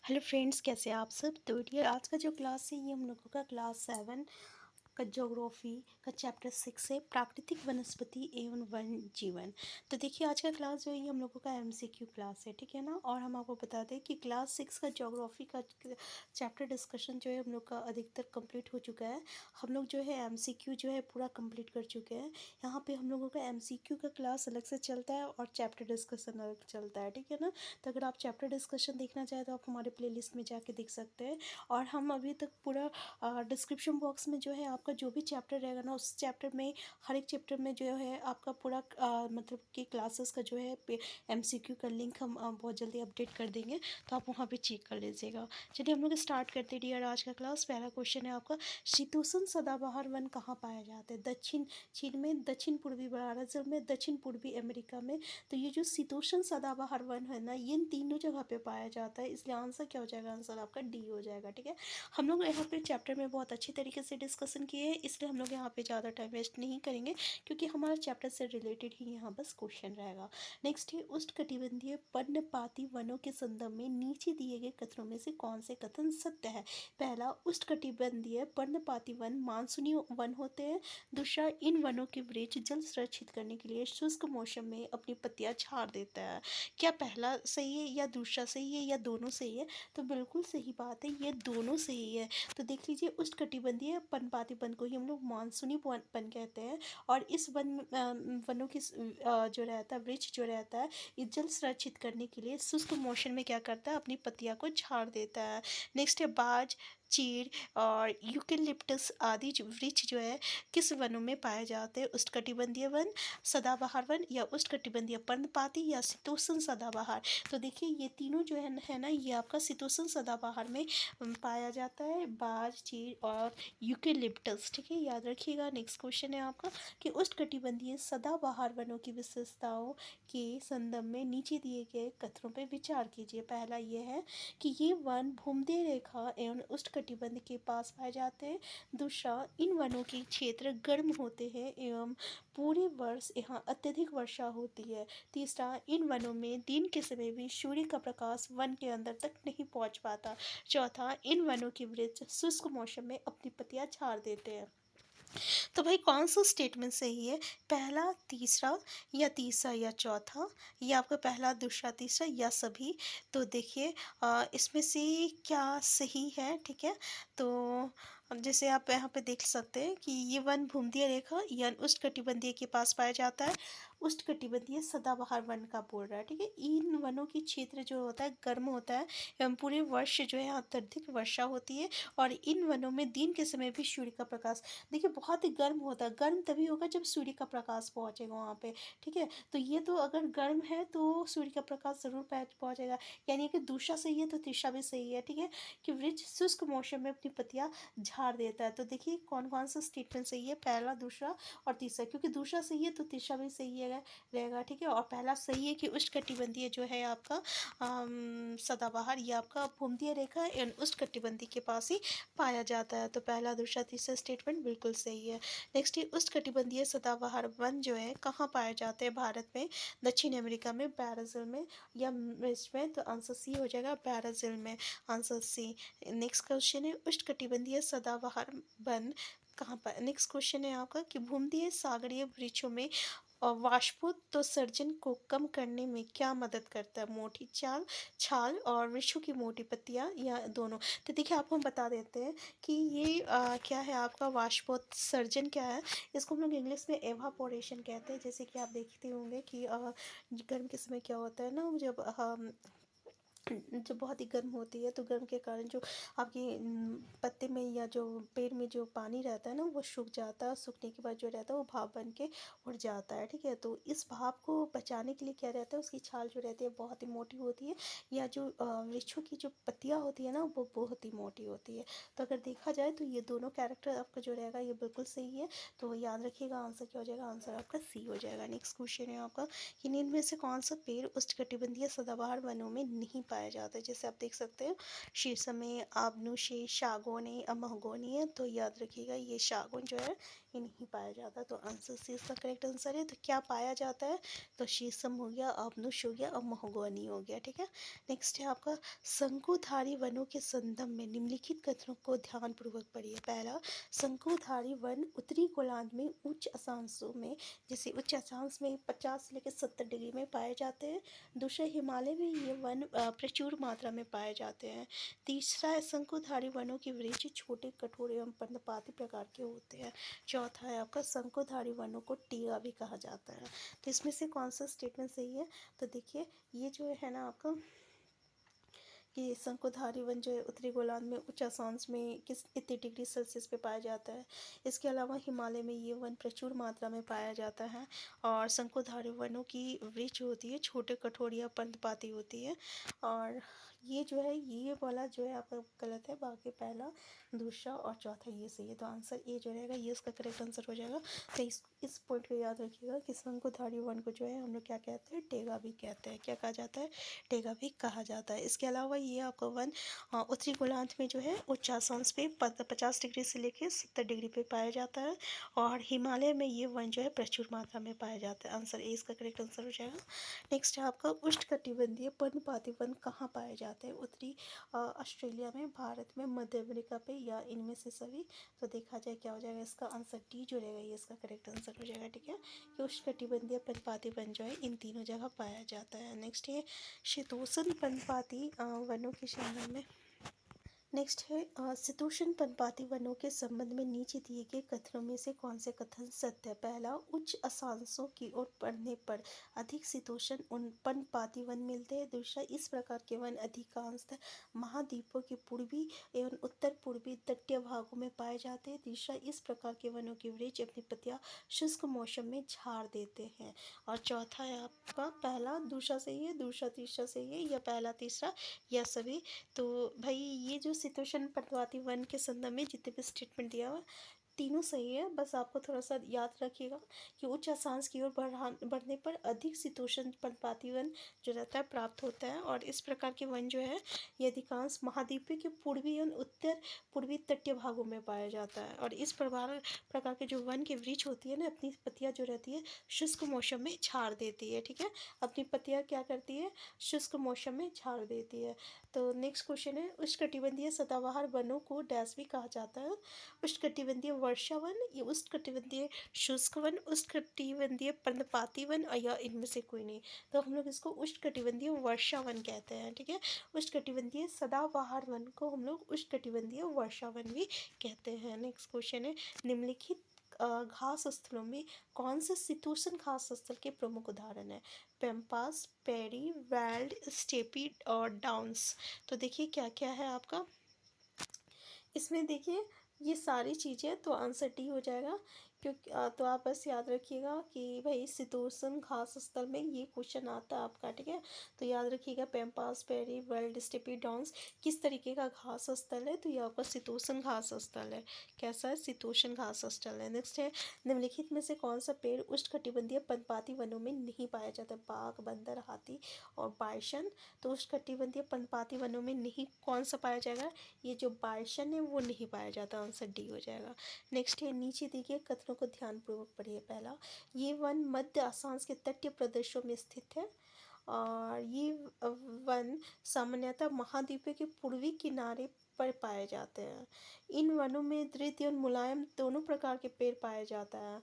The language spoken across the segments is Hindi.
हेलो फ्रेंड्स, कैसे हैं आप सब। तो डियर, आज का जो क्लास है ये हम लोगों का क्लास 7 का ज्योग्राफी का चैप्टर 6 है, प्राकृतिक वनस्पति एवं वन जीवन। तो देखिए, आज का क्लास जो है ये हम लोगों का एमसीक्यू क्लास है, ठीक है ना। और हम आपको बता दें कि क्लास 6 का ज्योग्राफी का चैप्टर डिस्कशन जो है हम लोग का अधिकतर कंप्लीट हो चुका है। हम लोग जो है एमसीक्यू जो है पूरा कंप्लीट कर चुके हैं। यहाँ पे हम लोगों का एमसीक्यू का क्लास अलग से चलता है और चैप्टर डिस्कशन अलग चलता है, ठीक है ना। तो अगर आप चैप्टर डिस्कशन देखना चाहें तो आप हमारे प्लेलिस्ट में जाके देख सकते हैं। और हम अभी तक पूरा डिस्क्रिप्शन बॉक्स में जो है आपका जो भी चैप्टर रहेगा ना, उस चैप्टर में हर एक चैप्टर में जो है आपका पूरा मतलब कि क्लासेस का जो है एमसीक्यू का लिंक हम बहुत जल्दी अपडेट कर देंगे, तो आप वहाँ पे चेक कर लीजिएगा। चलिए हम लोग स्टार्ट करते हैं डियर आज का क्लास। पहला क्वेश्चन है आपका, शीतोष्ण सदाबहार वन कहाँ पाए जाते हैं। दक्षिण चीन में, दक्षिण पूर्वी ब्राज़ील में, दक्षिण पूर्वी अमेरिका में। तो ये जो शीतोष्ण सदाबहार वन है ना, ये इन तीनों जगह पे पाया जाता है, इसलिए आंसर क्या हो जाएगा, आंसर आपका डी हो जाएगा, ठीक है। हम लोग यहाँ पे चैप्टर में बहुत अच्छी तरीके से डिस्कशन किए हैं, इसलिए हम लोग यहाँ पे ज़्यादा टाइम वेस्ट नहीं करेंगे, क्योंकि हमारा चैप्टर से रिलेटेड ही यहाँ बस क्वेश्चन रहेगा। नेक्स्ट है, उष्णकटिबंधीय पर्णपाती वनों के संदर्भ में नीचे दिए गए कथनों में से कौन से कथन सत्य है। पहला, उष्णकटिबंधीय पर्णपाती वन मानसूनी वन होते हैं। दूसरा, इन वनों के वृक्ष जल संरक्षित करने के लिए शुष्क मौसम में अपनी पत्तियां झाड़ देता है। क्या पहला सही है या दूसरा सही है या दोनों सही है। तो बिल्कुल सही बात है, ये दोनों सही है। तो देख लीजिए, उष्णकटिबंधीय पर्णपाती वन को ही हम लोग मानसूनी वन कहते हैं। और इस वनों की जो रहता है, वृक्ष जो रहता है, ये जल संरक्षित करने के लिए शुष्क मौसम में क्या करता है, अपनी पत्तियां को झाड़ देता है। नेक्स्ट है, बाज, चीड़ और यूकेलिप्टस आदि वृक्ष जो है किस वनों में पाए जाते हैं। उष्णकटिबंधीय वन, सदाबहार वन, या उष्णकटिबंधीय पर्णपाती, या शीतोष्ण सदाबहार। तो देखिए, ये तीनों जो है ना, ये आपका शीतोष्ण सदाबहार में पाया जाता है, बाज, चीड़ और यूकेलिप्टस, ठीक है, याद रखिएगा। नेक्स्ट क्वेश्चन है आपका कि उष्णकटिबंधीय सदाबहार वनों की विशेषताओं के संदर्भ में नीचे दिए गए कथनों पर विचार कीजिए। पहला ये है कि ये वन भूमध्य रेखा एवं उष्णकटिबंध के पास पाए जाते हैं। दूसरा, इन वनों के क्षेत्र गर्म होते हैं एवं पूरे वर्ष यहाँ अत्यधिक वर्षा होती है। तीसरा, इन वनों में दिन के समय भी सूर्य का प्रकाश वन के अंदर तक नहीं पहुँच पाता। चौथा, इन वनों के वृक्ष शुष्क मौसम में अपनी पत्तियां झाड़ देते हैं। तो भाई, कौन सा स्टेटमेंट सही है, पहला, तीसरा, या तीसरा या चौथा, या आपका पहला, दूसरा, तीसरा, या सभी। तो देखिए, इसमें से क्या सही है, ठीक है। तो जैसे आप यहाँ पे देख सकते हैं कि ये वन भूमध्य रेखा या उष्णकटिबंधीय के पास पाया जाता है। उष्णकटिबंधीय सदाबहार वन का बोल रहा है, ठीक है। इन वनों की क्षेत्र जो होता है गर्म होता है एवं पूरे वर्ष जो है अत्यधिक वर्षा होती है। और इन वनों में दिन के समय भी सूर्य का प्रकाश, देखिए, बहुत ही गर्म होता है। गर्म तभी होगा जब सूर्य का प्रकाश पहुंचेगा वहाँ पे, ठीक है। तो ये तो अगर गर्म है तो सूर्य का प्रकाश ज़रूर पहुंचेगा, यानी कि दूसरा सही है तो तीसरा भी सही है, ठीक है। कि वृक्ष शुष्क मौसम में अपनी पत्तियां झाड़ देता है। तो देखिए, कौन कौन सा स्टेटमेंट सही है, पहला, दूसरा और तीसरा, क्योंकि दूसरा सही है तो तीसरा भी सही है रहेगा, ठीक है। और पहला सही है कि उष्णकटिबंधीय जो है आपका सदाबहार, ये आपका भूमध्य रेखा एवं उष्णकटिबंधीय के पास ही पाया जाता है। तो पहला, दूसरा, तीसरा स्टेटमेंट बिल्कुल सही है। नेक्स्ट है, उष्णकटिबंधीय सदाबहार वन जो है कहाँ पाए जाते हैं, भारत में, दक्षिण अमेरिका में, ब्राज़ील में, या मिस्र में। तो आंसर सी हो जाएगा, ब्राज़ील में, आंसर सी। नेक्स्ट क्वेश्चन है, उष्णकटिबंधीय सदाबहार वन कहाँ पर। नेक्स्ट क्वेश्चन है आपका कि भूमध्य सागरीय वृक्षों में वाष्पोत्सर्जन को कम करने में क्या मदद करता है, मोटी छाल और वृक्षों की मोटी पत्तियां, या दोनों। तो देखिए, आपको हम बता देते हैं कि ये क्या है आपका वाष्पोत्सर्जन क्या है। इसको हम लोग इंग्लिश में एवापोरेशन कहते हैं। जैसे कि आप देखते होंगे कि गर्म के समय क्या होता है ना, जब बहुत ही गर्म होती है तो गर्म के कारण जो आपकी पत्ते में या जो पेड़ में जो पानी रहता है ना, वो सूख जाता है। सूखने के बाद जो रहता है वो भाप बन के उड़ जाता है, ठीक है। तो इस भाप को बचाने के लिए क्या रहता है, उसकी छाल जो रहती है बहुत ही मोटी होती है, या जो वृक्षों की जो पत्तियाँ होती है ना, वो बहुत ही मोटी होती है। तो अगर देखा जाए तो ये दोनों कैरेक्टर आपका जो रहेगा ये बिल्कुल सही है। तो याद रखिएगा, आंसर क्या हो जाएगा, आंसर आपका सी हो जाएगा। नेक्स्ट क्वेश्चन है आपका कि निम्न में से कौन सा पेड़ उष्णकटिबंधीय सदाबहार वनों में नहीं पाया जाता है। जैसे आप देख सकते हो, शीशम है, आबनूशी, सागौन है, महोगनी है। तो याद रखिएगा, ये सागौन जो है ये नहीं पाया जाता। तो आंसर सी इसका करेक्ट आंसर है। तो क्या पाया जाता है, तो शीशम हो गया, अवनुष हो गया और महोगनी हो गया। ठीक है, नेक्स्ट है आपका शंकुधारी वनों के संदर्भ में निम्नलिखित कथनों को ध्यानपूर्वक पढ़िए। पहला, शंकुधारी वन उत्तरी गोलार्ध में उच्च अक्षांशों में, जैसे उच्च अक्षांश में 50 से लेकर 70 डिग्री में पाए जाते हैं। दूसरा, हिमालय में ये वन प्रचुर मात्रा में पाए जाते हैं। तीसरा है, शंकुधारी वनों की वृक्ष छोटे, कठोर एवं पर्णपाती प्रकार के होते हैं। चौथा है आपका शंकुधारी वनों को टीगा भी कहा जाता है। तो इसमें से कौन सा स्टेटमेंट सही है, तो देखिए ये जो है ना आपका कि शंकुधारी वन जो है उत्तरी गोलार्ध में उच्च अक्षांश में किस इतने डिग्री सेल्सियस पे पाया जाता है। इसके अलावा हिमालय में ये वन प्रचुर मात्रा में पाया जाता है। और शंकुधारी वनों की वृक्ष होती है छोटे, कठोर या पर्णपाती होती है। और ये जो है ये वाला जो है आपका गलत है, बाकी पहला, दूसरा और चौथा ये सही है। तो आंसर ए जो रहेगा ये इसका करेक्ट आंसर हो जाएगा। तो इस पॉइंट को याद रखिएगा कि शंकुधारी वन को जो है हम लोग क्या कहते हैं, टेगा भी कहते हैं। क्या कहा जाता है, टेगा भी कहा जाता है। इसके अलावा ये आपका वन उत्तरी गोलार्ध में जो है उच्च अक्षांश पे 50 डिग्री से लेकर 70 डिग्री पे पाया जाता है। और हिमालय में ये वन जो है प्रचुर मात्रा में पाया जाता है। आंसर ए इसका करेक्ट आंसर हो जाएगा। नेक्स्ट है आपका उष्णकटिबंधीय पर्णपाती वन कहाँ पाए जाते हैं। उत्तरी ऑस्ट्रेलिया में, भारत में, मध्य अमेरिका पे, या इनमें से सभी। तो देखा जाए क्या हो जाएगा, इसका आंसर डी जो रहेगा ये इसका करेक्ट आंसर हो जाएगा। ठीक है, कि उष्णकटिबंधीय पर्णपाती वन जो है इन तीनों जगह पाया जाता है। नेक्स्ट है शीतोष्ण पर्णपाती वनों के संबंध में। नेक्स्ट है शीतोष्ण पर्णपाती वनों के संबंध में नीचे दिए गए कथनों में से कौन से कथन सत्य है। पहला, उच्च अक्षांशों की ओर बढ़ने पर अधिक शीतोष्ण पर्णपाती वन मिलते हैं। दूसरा, इस प्रकार के वन अधिकांशतः महाद्वीपों के पूर्वी एवं उत्तर पूर्वी तटीय भागों में पाए जाते हैं। तीसरा, इस प्रकार के वनों की वृक्ष अपनी पत्तियां शुष्क मौसम में झाड़ देते हैं। और चौथा है आपका पहला, दूसरा सही है, दूसरा तीसरा सही है, या पहला तीसरा या सभी। तो भाई ये जो शीतोष्ण पर्णपाती वन के संदर्भ में जितने भी स्टेटमेंट दिया हुआ तीनों सही है। बस आपको थोड़ा सा याद रखिएगा कि उच्च अक्षांश की ओर बढ़ने पर अधिक शीतोष्ण पर्णपाती वन जो रहता है प्राप्त होता है। और इस प्रकार के वन जो है ये अधिकांश महाद्वीपीय के पूर्वी एवं उत्तर पूर्वी तटीय भागों में पाया जाता है। और इस प्रकार के जो वन की वृक्ष होती है ना, अपनी पत्तियां जो रहती है शुष्क मौसम में झाड़ देती है। ठीक है, अपनी पत्तियां क्या करती है, शुष्क मौसम में झाड़ देती है। तो नेक्स्ट क्वेश्चन है, उष्णकटिबंधीय सदाबहार वनों को डैश भी कहा जाता है। उष्णकटिबंधीय वर्षा वन, ये उष्णकटिबंधीय शुष्क वन, उष्णकटिबंधीय पर्णपाती वन, या इनमें से कोई नहीं। तो हम लोग इसको उष्णकटिबंधीय वर्षा वन कहते हैं। ठीक है, उष्णकटिबंधीय सदाबहार वन को हम लोग उष्णकटिबंधीय वर्षा वन भी कहते हैं। नेक्स्ट क्वेश्चन है, निम्नलिखित घास स्थलों में कौन से शीतोष्ण घास स्थल के प्रमुख उदाहरण है। पेम्पास, पेरी, वेल्ड, स्टेपी और डाउन्स। तो देखिए क्या क्या है आपका इसमें, देखिए ये सारी चीज़ें, तो आंसर डी हो जाएगा। क्योंकि तो आप बस याद रखिएगा कि भाई शीतोष्ण घास स्थल में ये क्वेश्चन आता है आपका। ठीक है, तो याद रखिएगा pampas, prairie, veld, steppe, downs किस तरीके का घास स्थल है, तो ये आपका शीतोष्ण घास स्थल है। कैसा है, शीतोष्ण घास स्थल है। नेक्स्ट है, निम्नलिखित में से कौन सा पेड़ उष्णकटिबंधीय पर्णपाती वनों में नहीं पाया जाता। बाघ, बंदर, हाथी और बायसन। तो उष्णकटिबंधीय पर्णपाती वनों में नहीं कौन सा पाया जाएगा, ये जो बायसन है वो नहीं पाया जाता। आंसर डी हो जाएगा। नेक्स्ट है, नीचे देखिए कथनों को ध्यानपूर्वक पढ़िए। पहला, ये वन मध्य अक्षांश के तटीय प्रदेशों में स्थित है। और ये वन सामान्यतः महाद्वीप के पूर्वी किनारे पर पाए जाते हैं। इन वनों में दृढ़ और मुलायम दोनों प्रकार के पेड़ पाए जाता है।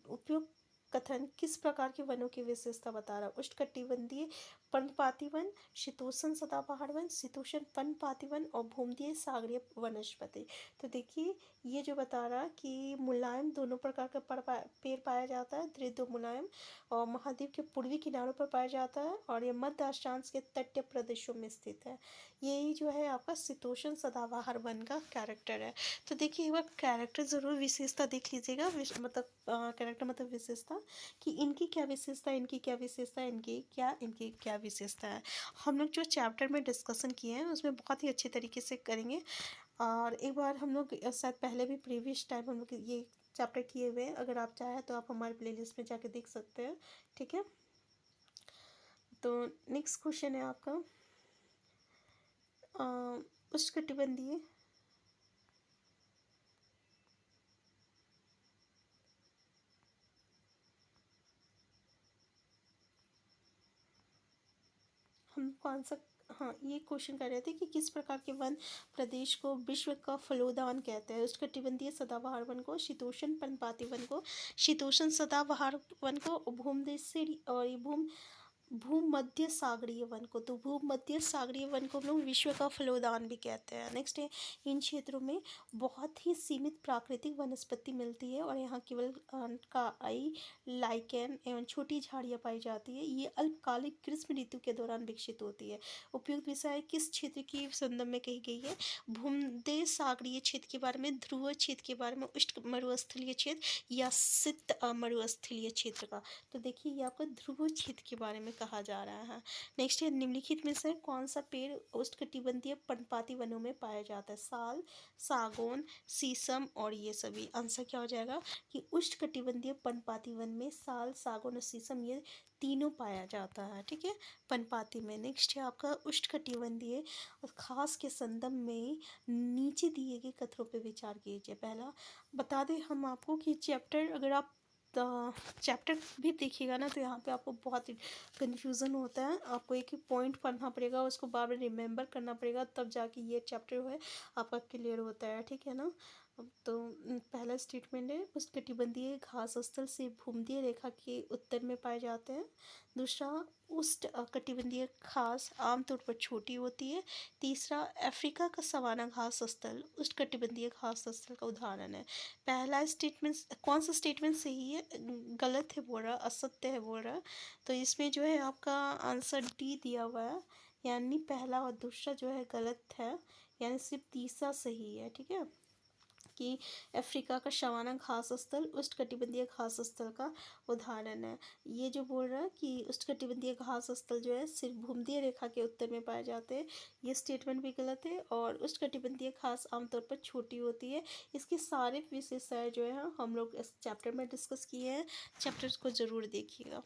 उपयुक्त कथन किस प्रकार के वनों की विशेषता बता रहा है। उष्णकटिबंधीय पर्णपाती वन, शीतोष्ण सदाबहार वन, शीतोष्ण पर्णपाती वन और भूमध्य सागरीय वनस्पति। तो देखिए ये जो बता रहा कि मुलायम दोनों प्रकार का पेड़ पाया जाता है, दृढ़ मुलायम, और महाद्वीप के पूर्वी किनारों पर पाया जाता है। और ये मध्य अक्षांश के तटीय प्रदेशों में स्थित है। यही जो है आपका शीतोष्ण सदाबहार वन का कैरेक्टर है। तो देखिए एक बार कैरेक्टर ज़रूर विशेषता देख लीजिएगा, मतलब कैरेक्टर मतलब विशेषता कि इनकी क्या विशेषता, इनकी क्या विशेषता, इनकी क्या विशेषता है। हम लोग जो चैप्टर में डिस्कशन किए हैं उसमें बहुत ही अच्छे तरीके से करेंगे। और एक बार हम लोग शायद पहले भी प्रीवियस टाइम हम लोग ये चैप्टर किए हुए हैं, अगर आप चाहें तो आप हमारे प्लेलिस्ट में जाके देख सकते हैं। ठीक है, तो नेक्स्ट क्वेश्चन है आपका उष्णकटिबंधीय कौन सा, हाँ ये क्वेश्चन कर रहे थे कि किस प्रकार के वन प्रदेश को विश्व का फलोदान कहते हैं। उष्णकटिबंधीय सदाबहार वन को, शीतोष्ण पर्णपाती वन को, शीतोष्ण सदाबहार वन को, भूमध्यसागरीय और ये भूमध्य सागरीय वन को। तो भूमध्य सागरीय वन को हम लोग विश्व का फलोदान भी कहते हैं। नेक्स्ट है, इन क्षेत्रों में बहुत ही सीमित प्राकृतिक वनस्पति मिलती है और यहाँ केवल काई, लाइकेन एवं छोटी झाड़ियाँ पाई जाती है। ये अल्पकालिक ग्रीष्म ऋतु के दौरान विकसित होती है। उपयुक्त विषय किस क्षेत्र के संदर्भ में कही गई है? भूमध्य सागरीय क्षेत्र के बारे में, ध्रुव क्षेत्र के बारे में, उष्ण मरुस्थलीय क्षेत्र या शीत मरुस्थलीय क्षेत्र का। तो देखिए ये आपका ध्रुव क्षेत्र के बारे में कहा जा रहा है। नेक्स्ट है, निम्नलिखित में से कौन सा पेड़ उष्णकटिबंधीय पर्णपाती वनों में पाया जाता है? साल, सागौन, शीशम और ये सभी। आंसर क्या हो जाएगा कि उष्णकटिबंधीय पर्णपाती वन में साल, सागौन और शीशम ये तीनों पाया जाता है। ठीक है, पर्णपाती में। नेक्स्ट है आपका उष्णकटिबंधीय और खास के संदर्भ में नीचे दिए गए कथनों पर विचार कीजिए। पहला, बता दें हम आपको कि चैप्टर अगर आप चैप्टर भी देखिएगा ना तो यहाँ पे आपको बहुत कन्फ्यूज़न होता है। आपको एक एक पॉइंट पढ़ना पड़ेगा, उसको बार बार रिमेंबर करना पड़ेगा, तब जाके ये चैप्टर जो है आपका क्लियर होता है। ठीक है ना। तो पहला स्टेटमेंट है, उष्णकटिबंधीय घास स्थल से भूमध्य रेखा के उत्तर में पाए जाते हैं। दूसरा, उष्ण कटिबंधीय घास आमतौर पर छोटी होती है। तीसरा, अफ्रीका का सवाना घास स्थल उष्णकटिबंधीय घास स्थल का उदाहरण है। पहला स्टेटमेंट, कौन सा स्टेटमेंट सही है? गलत है बोल रहा, असत्य है बोल रहा। तो इसमें जो है आपका आंसर डी दिया हुआ है, यानी पहला और दूसरा जो है गलत है, यानी सिर्फ तीसरा सही है। ठीक है, कि अफ्रीका का सवाना घास स्थल उष्णकटिबंधीय घास स्थल का उदाहरण है। ये जो बोल रहा है कि उष्णकटिबंधीय घास स्थल जो है सिर्फ भूमध्य रेखा के उत्तर में पाए जाते हैं, ये स्टेटमेंट भी गलत है। और उष्णकटिबंधीय घास आमतौर पर छोटी होती है। इसके सारे विशेषताएं जो है हम लोग इस चैप्टर में डिस्कस किए हैं। चैप्टर को ज़रूर देखिएगा।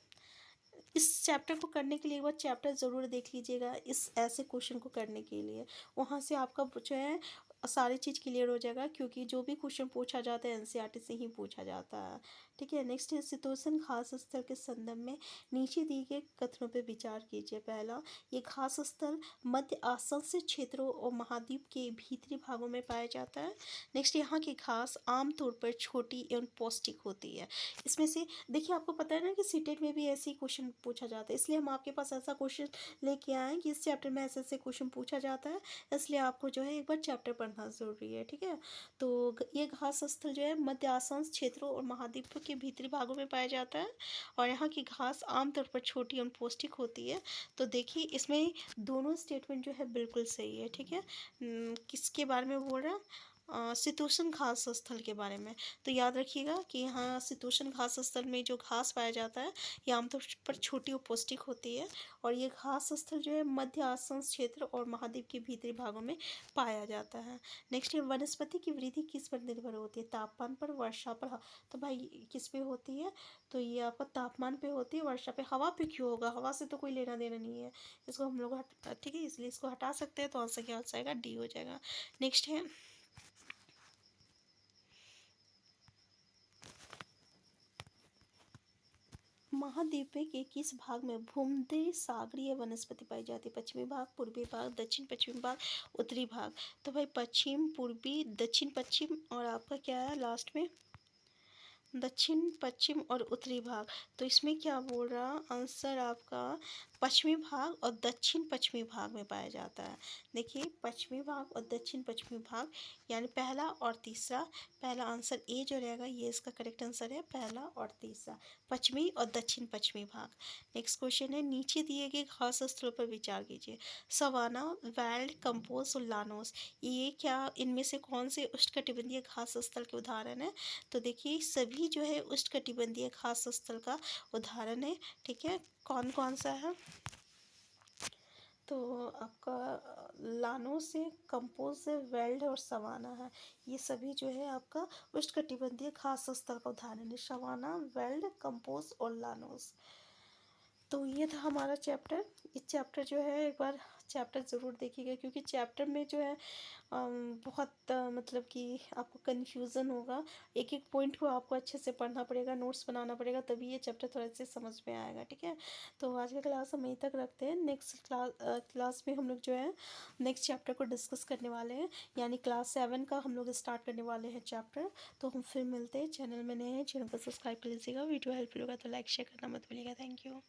इस चैप्टर को करने के लिए एक बार चैप्टर ज़रूर देख लीजिएगा, इस ऐसे क्वेश्चन को करने के लिए। वहाँ से आपका जो है सारी चीज़ क्लियर हो जाएगा, क्योंकि जो भी क्वेश्चन पूछा जाता है एनसीईआरटी से ही पूछा जाता है। ठीक है, नेक्स्ट है, शीतोष्ण घास स्थल के संदर्भ में नीचे दिए गए कथनों पर विचार कीजिए। पहला, ये घास स्थल मध्य आसंसी क्षेत्रों और महाद्वीप के भीतरी भागों में पाया जाता है। नेक्स्ट, यहाँ की घास आमतौर पर छोटी एवं पौष्टिक होती है। इसमें से देखिए, आपको पता है ना कि सीटेट में भी ऐसे ही क्वेश्चन पूछा जाता है, इसलिए हम आपके पास ऐसा क्वेश्चन लेके आए हैं कि इस चैप्टर में ऐसे ऐसे क्वेश्चन पूछा जाता है, इसलिए आपको जो है एक बार चैप्टर पढ़ना ज़रूरी है। ठीक है, तो ये घास स्थल जो है मध्य आसंस क्षेत्रों और महाद्वीप के भीतरी भागों में पाया जाता है और यहाँ की घास आमतौर पर छोटी और पौष्टिक होती है। तो देखिए इसमें दोनों स्टेटमेंट जो है बिल्कुल सही है। ठीक है, किसके बारे में बोल रहा है? शीतोष्ण घास स्थल के बारे में। तो याद रखिएगा कि यहाँ शीतोष्ण घास स्थल में जो घास पाया जाता है ये आमतौर पर छोटी और पौष्टिक होती है और ये घास स्थल जो है मध्य आसंस क्षेत्र और महाद्वीप के भीतरी भागों में पाया जाता है। नेक्स्ट है, वनस्पति की वृद्धि किस पर निर्भर होती है? तापमान पर, वर्षा पर। तो भाई किस पे होती है? तो ये आपका तापमान पे होती है, वर्षा पे। हवा पे क्यों होगा? हवा से तो कोई लेना देना नहीं है, इसको हम लोग ठीक है, इसलिए इसको हटा सकते हैं। तो आंसर क्या हो जाएगा? डी हो जाएगा। नेक्स्ट है, महाद्वीप के किस भाग में भूमध्य सागरीय वनस्पति पाई जाती है? पश्चिमी भाग, पूर्वी भाग, दक्षिण पश्चिमी भाग, उत्तरी भाग। तो भाई पश्चिम, पूर्वी, दक्षिण पश्चिम और आपका क्या है लास्ट में? दक्षिण पश्चिम और उत्तरी भाग। तो इसमें क्या बोल रहा, आंसर आपका पश्चिमी भाग और दक्षिण पश्चिमी भाग में पाया जाता है। देखिए पश्चिमी भाग और दक्षिण पश्चिमी भाग, यानी पहला और तीसरा। पहला आंसर ए जो रहेगा ये इसका करेक्ट आंसर है, पहला और तीसरा, पश्चिमी और दक्षिण पश्चिमी भाग। नेक्स्ट क्वेश्चन है, नीचे दिए गए घास स्थलों पर विचार कीजिए। सवाना, वेल्ड, कंपोज और लानोस, ये क्या, इनमें से कौन से उष्णकटिबंधीय घास स्थल के उदाहरण है? तो देखिए सभी जो है उष्णकटिबंधीय घास स्थल का उदाहरण है। ठीक है, कौन कौन सा है? तो आपका लानोस है, कंपोज है, वेल्ड और सवाना है। ये सभी जो है आपका उष्णकटिबंधीय घास स्थल का उदाहरण है, सवाना, वेल्ड, कंपोज और लानोस। तो ये था हमारा चैप्टर। इस चैप्टर जो है एक बार चैप्टर ज़रूर देखिएगा, क्योंकि चैप्टर में जो है बहुत मतलब कि आपको कन्फ्यूज़न होगा। एक एक पॉइंट को आपको अच्छे से पढ़ना पड़ेगा, नोट्स बनाना पड़ेगा, तभी ये चैप्टर थोड़ा से समझ में आएगा, ठीक है। तो आज का क्लास हम यहीं तक रखते हैं। नेक्स्ट क्लास में हम लोग जो है नेक्स्ट चैप्टर को डिस्कस करने वाले हैं, यानी क्लास 7 का हम लोग स्टार्ट करने वाले हैं चैप्टर। तो हम फिर मिलते हैं। चैनल में नए हैं, चैनल को सब्सक्राइब कर लीजिएगा। वीडियो हेल्पफुल होगा तो लाइक शेयर करना मत भूलिएगा। Thank you.